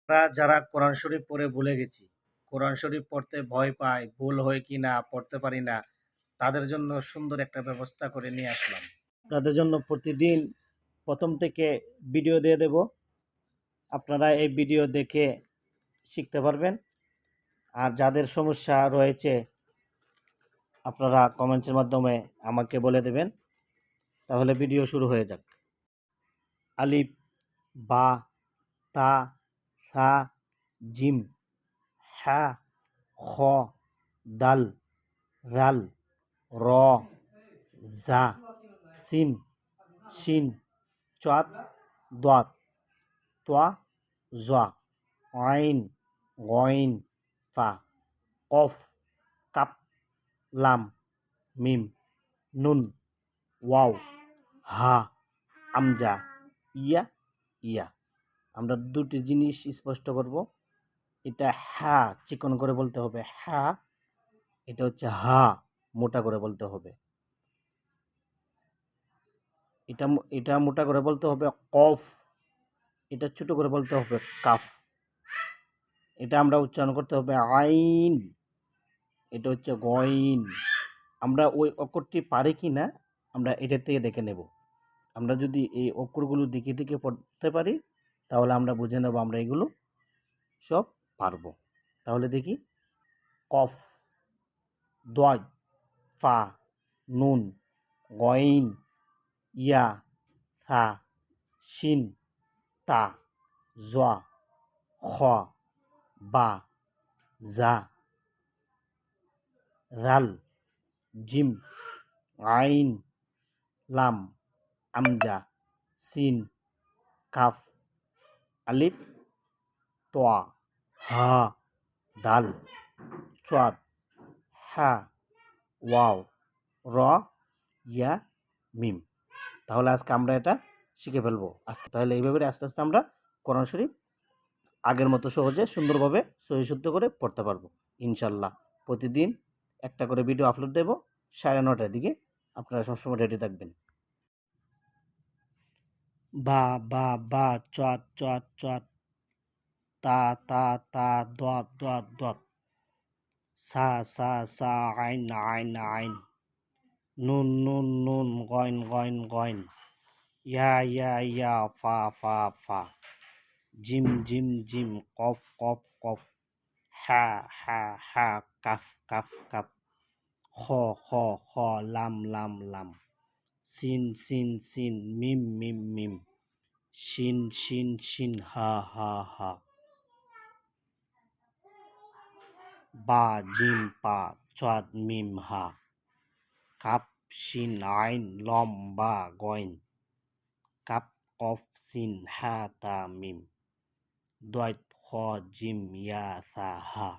আমরা যারা কোরআন শরীফ পড়ে ভুলে গেছি, কোরআন শরীফ পড়তে ভয় পাই, ভুল হয় কিনা, পড়তে পারি না, তাদের জন্য সুন্দর একটা ব্যবস্থা করে নিয়ে আসলাম। তাদের জন্য প্রতিদিন প্রথম থেকে ভিডিও দিয়ে দেব। আপনারা এই ভিডিও দেখে শিখতে পারবেন। আর যাদের সমস্যা রয়েছে আপনারা কমেন্টসের মাধ্যমে আমাকে বলে দেবেন। তাহলে ভিডিও শুরু হয়ে যাক। আলিফ, বা, তা, সা, জিম, হা, খ, দাল, রাল, র, জা, সিন, শিন, চাঁদ, দাত, তোয়া, জা, আইন, গইন, ফা, কফ, কাপ, লাম, মিম, নুন, ওয়াও, হা, আমজা, ইয়া, ইয়া। আমরা দুটি জিনিস স্পষ্ট করব। এটা হা চিকন করে বলতে হবে হা, এটা হচ্ছে হা মোটা করে বলতে হবে। এটা এটা মোটা করে বলতে হবে কফ, এটা ছোট করে বলতে হবে কাফ। এটা আমরা উচ্চারণ করতে হবে আইন, এটা হচ্ছে গইন। আমরা ওই অক্ষরটি পারি কি না আমরা এটার থেকে দেখে নেব। আমরা যদি এই অক্ষরগুলো দিকে দিকে পড়তে পারি তাহলে আমরা বুঝে নেব আমরা এগুলো সব পারবো। তাহলে দেখি, কফ, দয়, ফা, নুন, গইন, ইয়া, সা, শিন, তা, জা, খ, বা, জা, রাল, জিম, আইন, লাম, আমজা, সিন, কাফ, আলিফ, তোয়া, হা, দাল, চাঁদ, হা, ওয়াও, র, ইয়া, মিম। তাহলে আজকে আমরা এটা শিখে ফেলবো আজকে। তাহলে এইভাবে আস্তে আস্তে আমরা কোরআন শরীফ আগের মতো সহজে সুন্দরভাবে সহিশুদ্ধ করে পড়তে পারবো ইনশাল্লাহ। প্রতিদিন একটা করে ভিডিও আপলোড দেব 9:30টার দিকে। আপনারা সবসময় রেডি থাকবেন। বা, বা, বা, চট, চট, চট, তা, তা, তা, দত, দত, দত, সা, সা, সা, আইন, আইন, আইন, নুন, নুন, নুন, গইন, গইন, গইন, ইয়া, ইয়া, ইয়া, ফা, ফা, ফা, জিম, জিম, জিম, কফ, কফ, কফ, হা, হা, হা, কাফ, কাফ, কাফ, খ, খ, খ, লাম, লাম, লাম, সিন, সিন, সিন, মিম, মিম, মিম, শিন, শিন, শিন, হা, হা, হা, বা, জিম, পা, চাঁদ, মিম, হা, কাপ, শিন, আইন, লম, বা, গইন, কাপ, কফ, সিন, হা, তা, মিম, দয়ত, খ, জিম, ইয়া, সা, হা,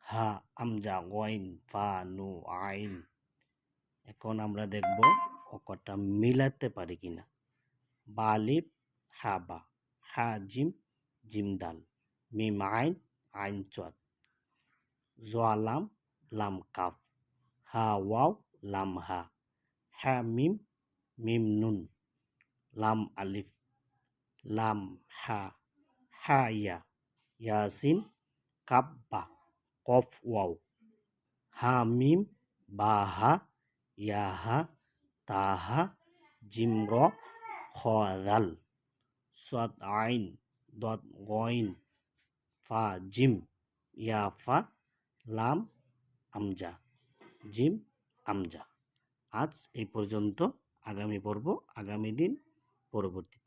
হা, আমজা, গইন, ফা, নু, আইন। এখন আমরা দেখব অক্ষরটা মিলাতে পারি কিনা। বা, আলিফ, হা, বা, হা, জিম, জিম, দাল, মিম, আইন, আইন, চাঁদ, জোয়া, লাম, লাম, কাফ, হা, ওয়াও, লাম, হা, হা, মিম, মিম, নুন, লাম, আলিফ, লাম, হা, হা, ইয়া, ইয়াসিন, কাপ, বা, কফ, ওয়াও, হা, মিম, বা, হা, ইয়া, হা, তা, হা, জিম, র, খ, দাল, সাদ, আইন, দত, গইন, ফা, জিম, ইয়া, ফা, লাম, আমজা, জিম, আমজা। আজ এই পর্যন্ত। আগামী পর্ব আগামী দিন পরবর্তী